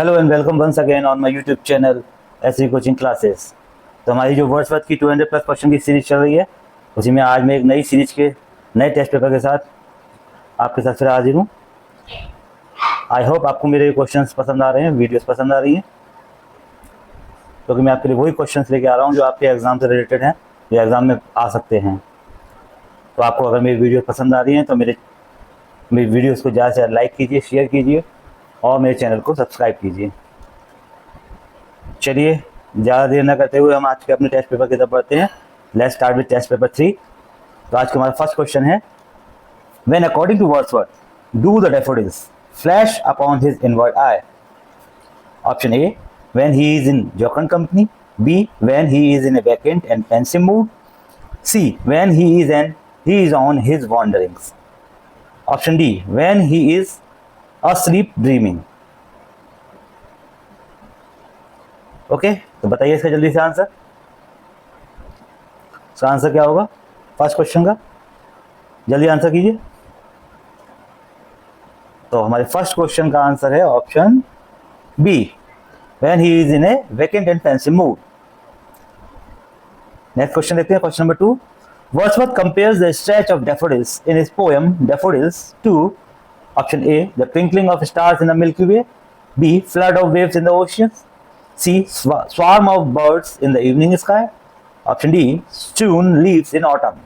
Hello and welcome once again on my YouTube channel SV coaching classes. तो हमारी जो Wordsworth की 200+ question की सीरीज चल रही है, उसी में आज मैं एक नई सीरीज के नए टेस्ट पेपर के साथ आपके साथ फिर हाजिर हूँ। आई होप आपको मेरे क्वेश्चंस पसंद आ रहे हैं, वीडियोस पसंद आ रही हैं, क्योंकि मैं आपके लिए वही क्वेश्चंस लेके आ रहा हूँ जो आपके एग्जाम से रिलेटेड हैं, जो एग्जाम में आ सकते हैं। तो आपको अगर मेरी वीडियो पसंद आ रही हैं तो मेरी वीडियोज़ को ज़्यादा से ज़्यादा लाइक कीजिए, शेयर कीजिए और मेरे चैनल को सब्सक्राइब कीजिए। चलिए ज़्यादा देर न करते हुए हम आज के अपने टेस्ट पेपर की तरफ बढ़ते हैं। Let's start with test paper 3। तो आज का हमारा फर्स्ट क्वेश्चन है, when according to Wordsworth do the daffodils flash upon his inward eye. Option A, when he is in jocund company. B, when he is in a vacant and pensive mood. C, when he is on his wanderings. Option D, when he is asleep dreaming. Okay, तो बताइए इसका जल्दी से answer. इसका answer क्या होगा first question का? जल्दी आंसर कीजिए। तो हमारे फर्स्ट क्वेश्चन का आंसर है option B, when he is in a vacant and pensive mood. Next question देखते हैं, question number 2। Wordsworth compares the stretch of daffodils in his poem daffodils to option A, the twinkling of stars in the milky Way. B, flood of waves in the oceans. C, swarm of birds in the evening sky. Option D, strewn leaves in autumn.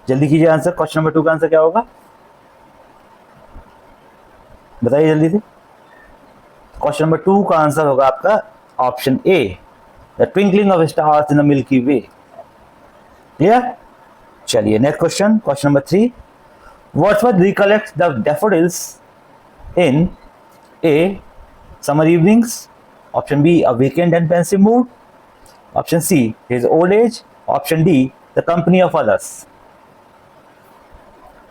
जल्दी कीजिए answer. Question number 2 का answer क्या होगा? बताइए जल्दी से। Question number 2 का answer होगा आपका option A, the twinkling of stars in the milky way. Clear? चलिए next question, question number 3। Wordsworth recollects the daffodils in a, summer evenings. Option B, a vacant and pensive mood. Option C, his old age. Option D, the company of others.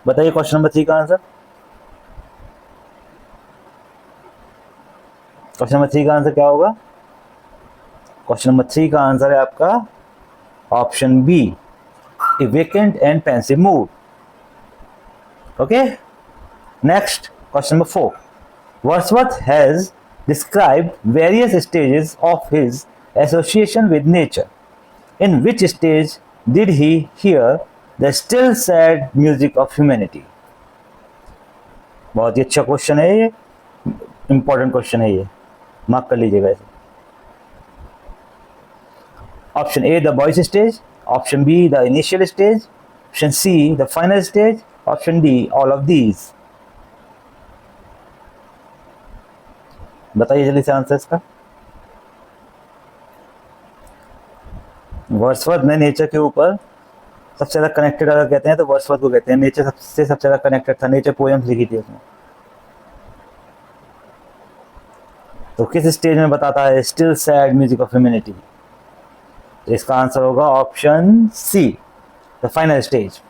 बताइए question number 3 का answer. Question number 3 का answer क्या होगा? Question number 3 का answer है आपका option B, a vacant and pensive mood. Okay, next question number 4। Wordsworth has described various stages of his association with nature. In which stage did he hear the still sad music of humanity? बहुत ही अच्छा question है ये, important question है ये, mark कर लीजिएगा इसे। Option A, the boys stage. Option B, the initial stage. Option C, the final stage. Option D, all of these. बताइए जल्दी से आंसर इसका। वर्ड्सवर्थ ने नेचर के ऊपर सबसे ज़्यादा कनेक्टेड अगर कहते हैं तो वर्ड्सवर्थ को कहते हैं। नेचर सबसे ज़्यादा कनेक्टेड था, नेचर पोएम्स लिखी थी उसने। तो किस स्टेज में बताता है still sad music of humanity? तो इसका आंसर होगा option C, the final stage.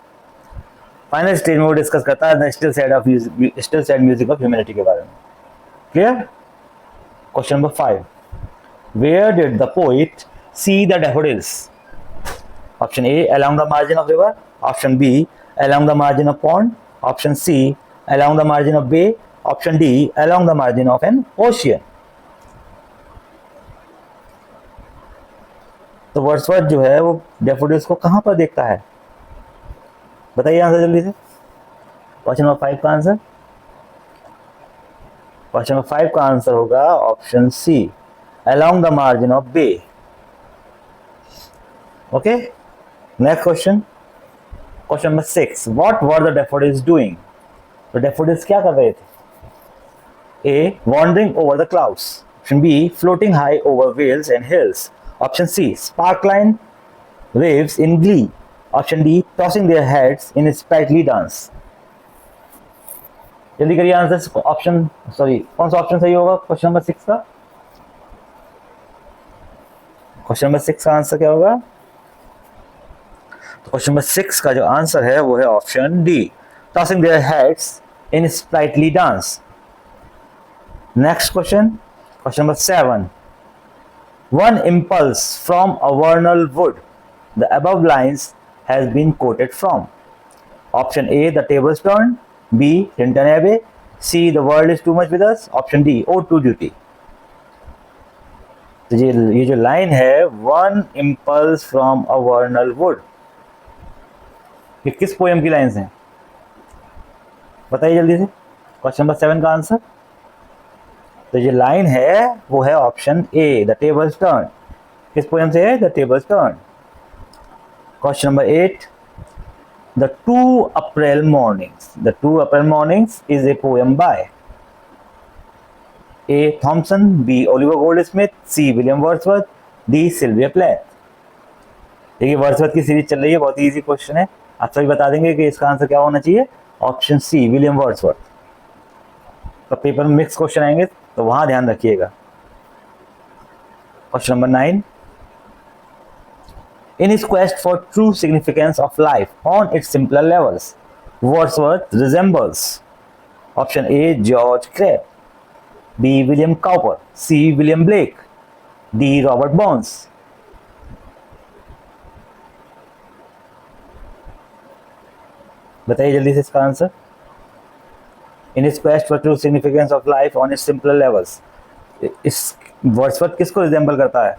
Final stage में वो डिस्कस करता है still sad music of humanity के बारे में। Clear? Question number 5. Where did the poet see the daffodils? Option A, along the margin of river. Option B, along the margin of pond. Option C, along the margin of bay. Option D, along the margin of an ocean. तो Wordsworth जो है वो daffodils को कहाँ पर देखता है? बताइए आंसर जल्दी से। क्वेश्चन नंबर 5 का आंसर। क्वेश्चन नंबर 5 का आंसर होगा option C, along the margin of bay. Okay, next question, question number 6। What were the daffodils doing? तो डैफोडिल्स क्या कर रहे थे? A, wandering over the clouds. Option B, floating high over vales and hills. Option C, sparkling waves in glee. Option D, tossing their heads in sprightly dance. जल्दी करिए answer. Option कौन सा option सही होगा क्वेश्चन नंबर 6 का? Question number 6 का answer क्या होगा? तो क्वेश्चन नंबर 6 का जो आंसर है वो है option D, tossing their heads in sprightly dance. Next question, question number 7। One impulse from a vernal wood, the above lines has been quoted from. Option A, the tables turned. B, Tinton Abbey. C the world is too much with us, option D ode to duty. तो ये जो line है, one impulse from a vernal wood, ये किस poem की lines हैं? बताइए जल्दी से। क्वेश्चन नंबर 7 का आंसर। तो ये लाइन है वो है option A, the tables turn. किस पोएम से है? The tables turn. Question number 8, the two April mornings. The two April mornings is a poem by A Thomson, B Oliver Goldsmith, C William Wordsworth, D Sylvia Plath. देखिए Wordsworth की series चल रही है, बहुत ही easy question है। आप सभी बता देंगे कि इसका आंसर क्या होना चाहिए, ऑप्शन सी विलियम वर्ड्सवर्थ। तो पेपर में मिक्स क्वेश्चन आएंगे तो वहां ध्यान रखिएगा। क्वेश्चन नंबर 9, in his quest for true significance of life on its simpler levels, Wordsworth resembles option A George Crabbe, B William Cowper, C William Blake, D Robert Burns. बताइए जल्दी से इसका answer. In his quest for true significance of life on its simpler levels, इस Wordsworth किसको resemble करता है?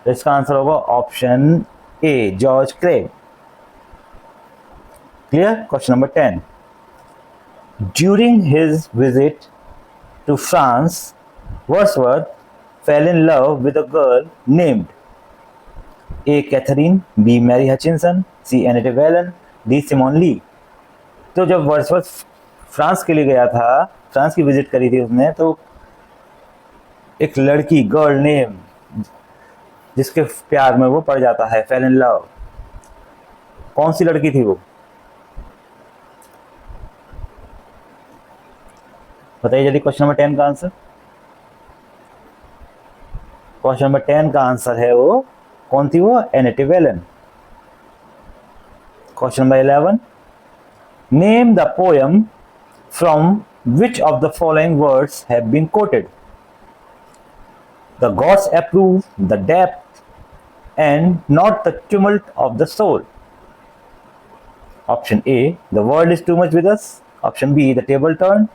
तो इसका आंसर होगा option A George Crabbe. Clear. Question number 10, during his visit to France, Wordsworth fell in love with a girl named A. Catherine, B. Mary Hutchinson, C. Annette Wellen, D. Simone Lee। तो जब Wordsworth France के लिए गया था, France की visit करी थी उसने, तो एक लड़की, गर्ल नेम, जिसके प्यार में वो पड़ जाता है, फेल इन लव। कौन सी लड़की थी वो? बताइए जल्दी। क्वेश्चन नंबर 10 का आंसर। क्वेश्चन नंबर 10 का आंसर है वो कौन थी वो? Annette Vallon. Question number 11, name the poem from which of the following words have been quoted? The gods approve, the depth and not the tumult of the soul. Option A the world is too much with us, option B the table turn,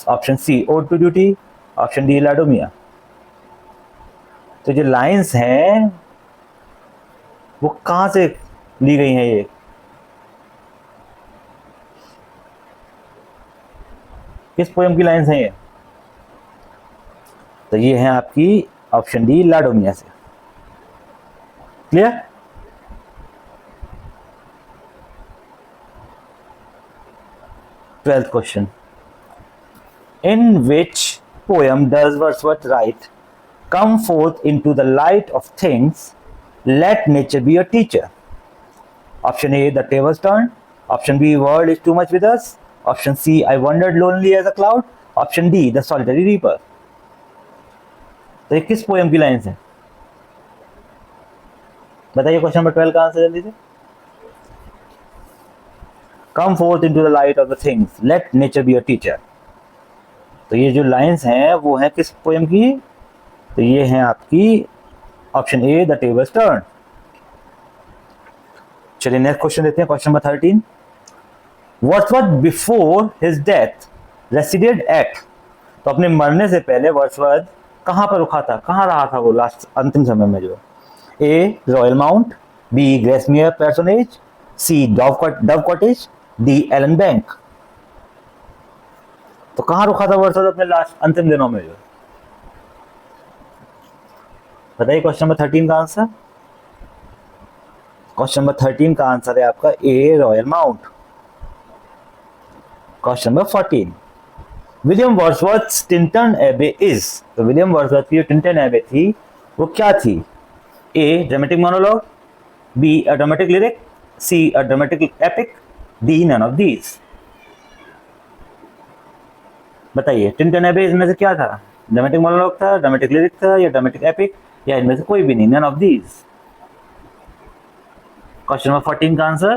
option C ode to duty, option D Laodamia. तो जो lines हैं वो कहां से ली गई हैं? ये किस पोएम की लाइंस हैं ये? तो ये हैं आपकी ऑप्शन डी लाडोमिया से। Clear. Twelfth question, in which poem does Wordsworth right come forth into the light of things, let nature be a teacher? Option A the tables turn, option B world is too much with us, option C I wandered lonely as a cloud, option D the solitary reaper। तो ये किस poem की lines है? बताइए question number 12 का answer जल्दी से। come forth into the light of the things, let nature be a teacher। तो ये जो लाइन्स हैं वो हैं किस पोएम की? तो ये हैं आपकी option A the tables turn. चलिए नेक्स्ट क्वेश्चन देखते हैं। Question number 13, Wordsworth before his death resided at. तो अपने मरने से पहले वर्ड्सवर्थ कहां पर रुका था, कहां रहा था वो लास्ट अंतिम समय में? जो A Royal Mount, B Grasmere parsonage, C Dove Cottage, D Allan Bank. तो कहां रुका था वर्ड्सवर्थ अपने लास्ट अंतिम दिनों में? जो बताइए क्वेश्चन नंबर 13 का आंसर। क्वेश्चन नंबर 13 का आंसर है आपका A Royal Mount. Question number 14, William Wordsworth Tintern Abbey is. तो विलियम वर्ड्सवर्थ की जो टिंटन एबे थी वो क्या थी? A dramatic monologue, B a dramatic lyric, C a dramatic epic, D none of these. बताइए टिंटन एबे इसमें से क्या था? ड्रामेटिक मोनोलॉग था, ड्रामेटिक लिरिक था, या ड्रामेटिक एपिक, या इनमें से कोई भी नहीं, none of these. Question number 14 का आंसर।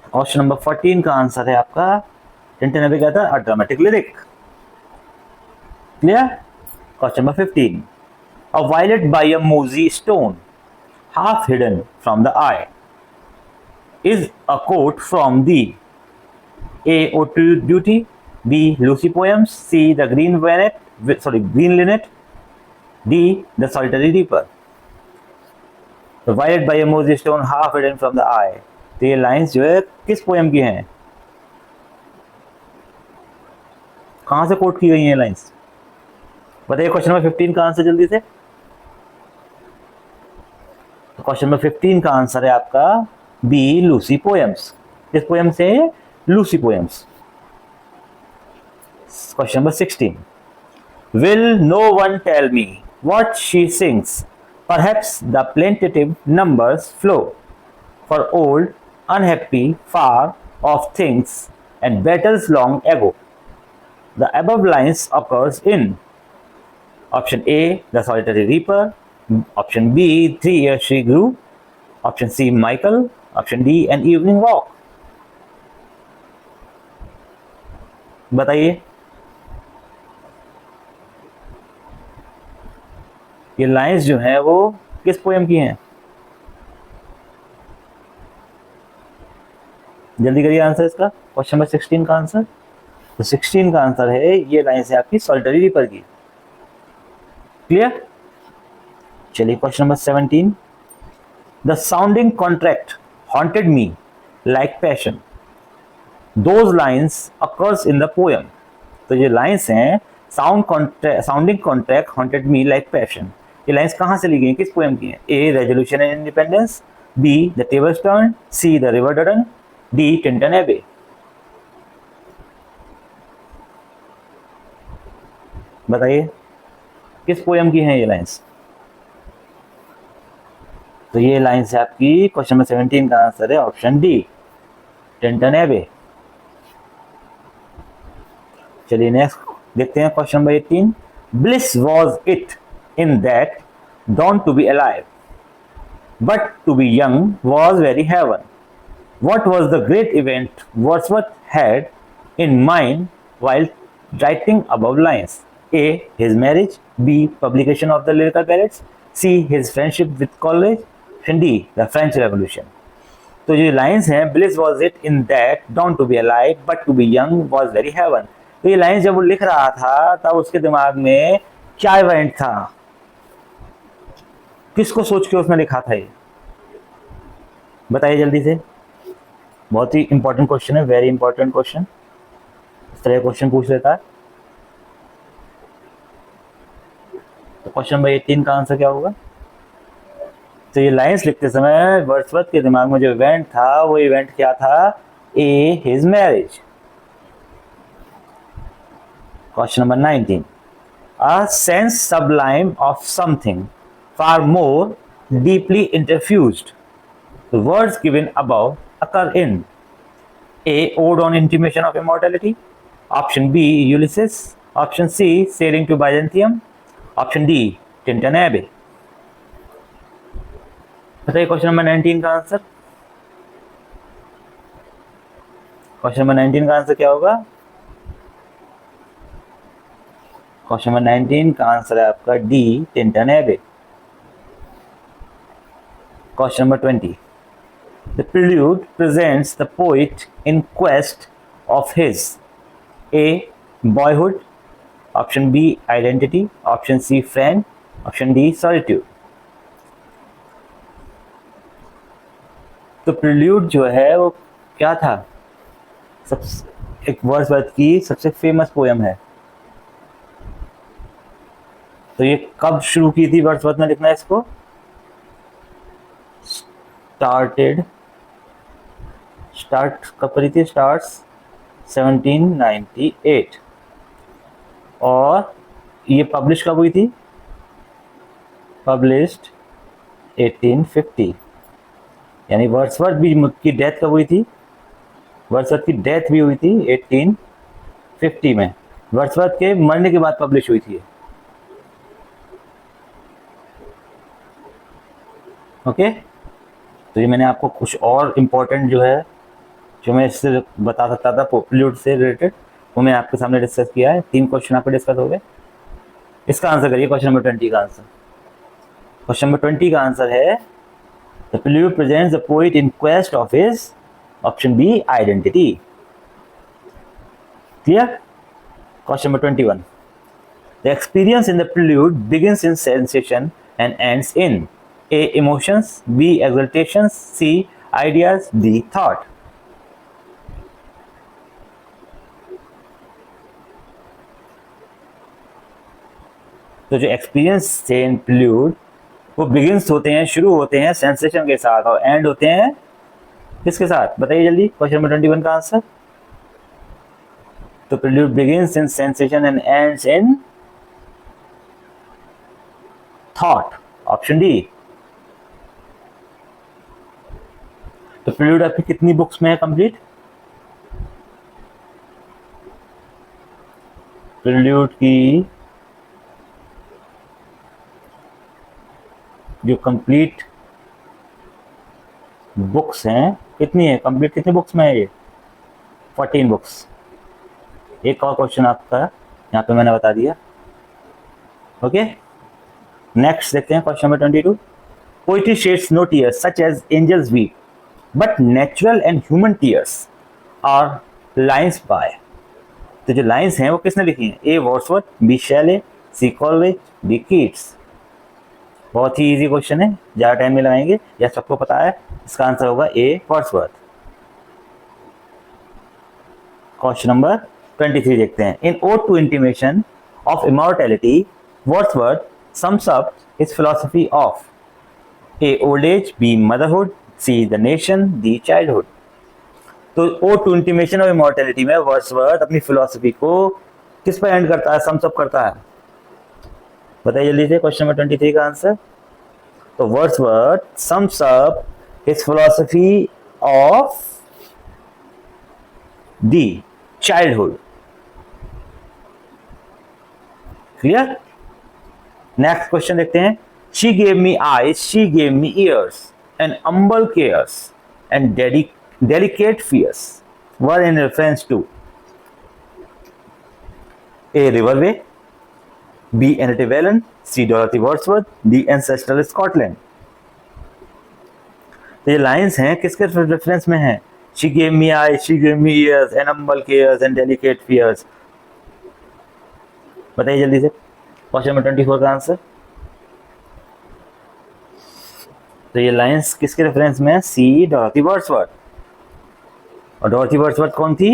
क्वेश्चन नंबर 14 का आंसर है आपका टिंटन एबे क्या था? A dramatic lyric. Clear. Question number 15, a violet by a mossy stone half hidden from the eye. Is a quote from the A ode duty, B Lucy poems, C the green linnet, D the solitary reaper. Divided by a Moses stone half hidden from the eye। तो ये lines जो है किस poem की हैं, कहां से coat की गई हैं लाइंस, बताइए। क्वेश्चन नंबर 15 का आंसर जल्दी से। तो क्वेश्चन नंबर 15 का आंसर है आपका बी लूसी पोएम्स। किस पोएम से, Lucy poems. Question number 16, will no one tell me what she sings, perhaps the plaintive numbers flow for old, unhappy, far off things and battles long ago। The above lines occurs in option A, the solitary reaper, option B, 3 years she grew, option C, Michael, option D, an evening walk। बताइए ये lines जो हैं वो किस poem की हैं, जल्दी करिए आंसर इसका। क्वेश्चन नंबर 16 का आंसर, तो 16 का आंसर है ये लाइंस है आपकी सॉलिटरी रीपर की। क्लियर। चलिए question number 17, the sounding cataract haunted me like passion, those lines occurs in the poem. तो ये लाइंस हैं sounding cataract haunted me like passion, ये लाइंस कहां से ली गई, किस पोएम की हैं। A, resolution and independence, B, the tables turn, C, the river Duddon, D, Tintern Abbey. बताइए किस पोएम की हैं ये लाइंस। तो ये लाइंस है आपकी क्वेश्चन नंबर 17 का आंसर है ऑप्शन डी, टिंटन एबे। चलिए नेक्स्ट देखते हैं question number 18, bliss was it in that dawn to be alive, but to be young was very heaven। What was the great event Wordsworth had in mind while writing above lines? A, his marriage, B, publication of the lyrical ballads, C, his friendship with Coleridge, and D, the French Revolution। तो ये lines हैं, bliss was it in that dawn to be alive, but to be young was very heaven। तो ये lines जब वो लिख रहा था तब उसके दिमाग में क्या इवेंट था, किसको सोच के उसने लिखा था ये, बताइए जल्दी से। बहुत ही इंपॉर्टेंट क्वेश्चन है, वेरी इंपॉर्टेंट क्वेश्चन, इस तरह क्वेश्चन पूछ लेता है। तो क्वेश्चन नंबर 18 का आंसर क्या होगा। तो ये लाइंस लिखते समय वर्ड्सवर्थ के दिमाग में जो इवेंट था वो इवेंट क्या था, A, his marriage. Question number 19, a sense sublime of something far more deeply interfused। The words given above occur in A, Ode on Intimation of Immortality, option B, Ulysses, option C, Sailing to Byzantium, option D, Tintin Abbey। बताइए question number 19 का answer. Question number 19 का answer क्या होगा। Question number 19 का answer है आपका D, Tintern एबे। Question number 20, the prelude presents the poet in quest of his A, boyhood, option B, identity, option C, friend, option D, solitude। तो prelude जो है वो क्या था, एक वर्ड्सवर्थ की सबसे फेमस पोएम है। तो ये कब शुरू की थी वर्ड्सवर्थ ने लिखना इसको, स्टार्ट कब करी थी, स्टार्ट्स 1798 और ये पब्लिश कब हुई थी, पब्लिश्ड 1850। यानी वर्ड्सवर्थ भी की डेथ कब हुई थी, वर्ड्सवर्थ की डेथ भी हुई थी 1850 में, वर्ड्सवर्थ के मरने के बाद पब्लिश हुई थी। ओके तो ये मैंने आपको कुछ और इम्पोर्टेंट जो है जो मैं इससे बता सकता था प्रील्यूड से रिलेटेड वो मैं आपके सामने डिस्कस किया है। 3 क्वेश्चन आपके डिस्कस हो गए। इसका आंसर करिए क्वेश्चन नंबर 20 का आंसर। क्वेश्चन नंबर 20 का आंसर है The prelude presents the poet in quest of his option B identity. Clear? Question number 21. The experience in the prelude begins in sensation and ends in A. Emotions, B. Exaltations, C. Ideas, D. Thought. तो जो experience थे इन prelude वो begins होते हैं, शुरू होते हैं sensation के साथ और एंड होते हैं किसके साथ? बताइए जल्दी। क्वेश्चन नंबर 21 का आंसर। तो prelude begins in sensation and ends in thought, option D. तो प्रिल्यूड आपकी कितनी बुक्स में है कंप्लीट? प्रिल्यूड की जो कंप्लीट बुक्स हैं कितनी है? कंप्लीट कितनी बुक्स में है ये? 14 बुक्स। एक और क्वेश्चन आपका यहाँ पे मैंने बता दिया। ओके, नेक्स्ट देखते हैं question number 22। Poetry sheds no tears such as angels weep but natural and human tears are lines by. तो जो लाइन्स हैं वो किसने लिखी हैं? A. Wordsworth, B. Shelley, C. Coleridge, D. Keats. बहुत ही इजी क्वेश्चन है, ज़्यादा टाइम नहीं लगाएंगे, यह सबको पता है। इसका आंसर होगा ए. वर्ड्सवर्थ। क्वेश्चन नंबर 23 देखते हैं। In ode to intimation of immortality Wordsworth sums up his philosophy of A. Old age, B. Motherhood, C. The nation, D. Childhood. तो ode to intimation of immortality में Wordsworth अपनी philosophy को किस पर and करता है, सम्स अप करता है? बताइए जल्दी से क्वेश्चन नंबर 23 का आंसर। तो Wordsworth sums up his philosophy of the childhood. Clear? Next question देखते हैं। She gave me eyes, she gave me ears and humble cares and delicate fears were in reference to A. Riverway, B. Antebellum, C. Dorothy Wordsworth, D. Ancestral Scotland। तो ये lines हैं किसके reference में हैं? She gave me eyes, she gave me ears, and humble cares and delicate fears। बताइए जल्दी से question number 24 का आंसर। तो ये लाइन्स किसके रेफरेंस में है? सी. Dorothy Wordsworth. और डॉरथी वर्ड्सवर्थ कौन थी?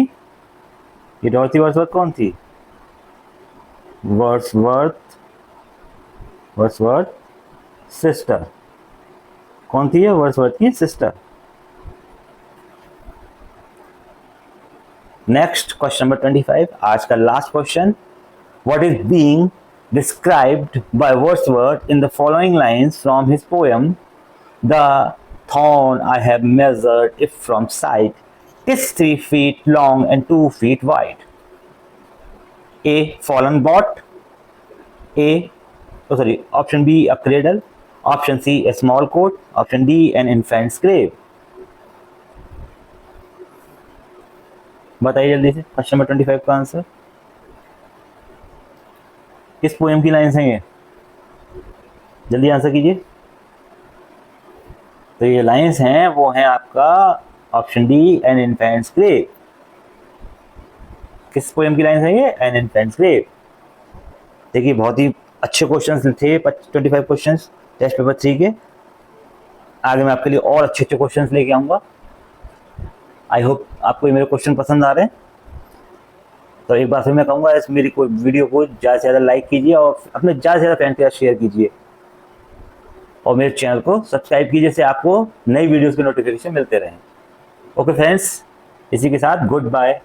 ये डॉरथी वर्ड्सवर्थ कौन थी? Wordsworth sister. कौन थी ये? वर्ड्सवर्थ की सिस्टर। नेक्स्ट क्वेश्चन नंबर 25, आज का last question. What is being described by Wordsworth in the following lines from his poem the thorn I have measured if from site is 3 feet long and 2 feet wide? A. Fallen bot, option B. A cradle, option C. A small coat, option D. An infant's grave। बताइए जल्दी से question number 25 का answer. किस poem की lines हैं ये? जल्दी answer कीजिए। तो ये लाइन्स हैं वो हैं आपका option D, an infant's grave. किस पोएम की लाइन है ये? An infant's grave. देखिए बहुत ही अच्छे क्वेश्चंस थे 25 क्वेश्चंस टेस्ट पेपर 3 के। आगे मैं आपके लिए और अच्छे अच्छे क्वेश्चंस लेके आऊँगा। आई होप आपको ये मेरे क्वेश्चन पसंद आ रहे हैं। तो एक बार फिर मैं कहूँगा इस मेरी कोई वीडियो को ज़्यादा से ज़्यादा लाइक कीजिए और अपने ज़्यादा से ज़्यादा फ्रेंड के साथ शेयर कीजिए और मेरे चैनल को सब्सक्राइब कीजिए जिससे आपको नई वीडियोज़ के नोटिफिकेशन मिलते रहें। ओके फ्रेंड्स, इसी के साथ गुड बाय।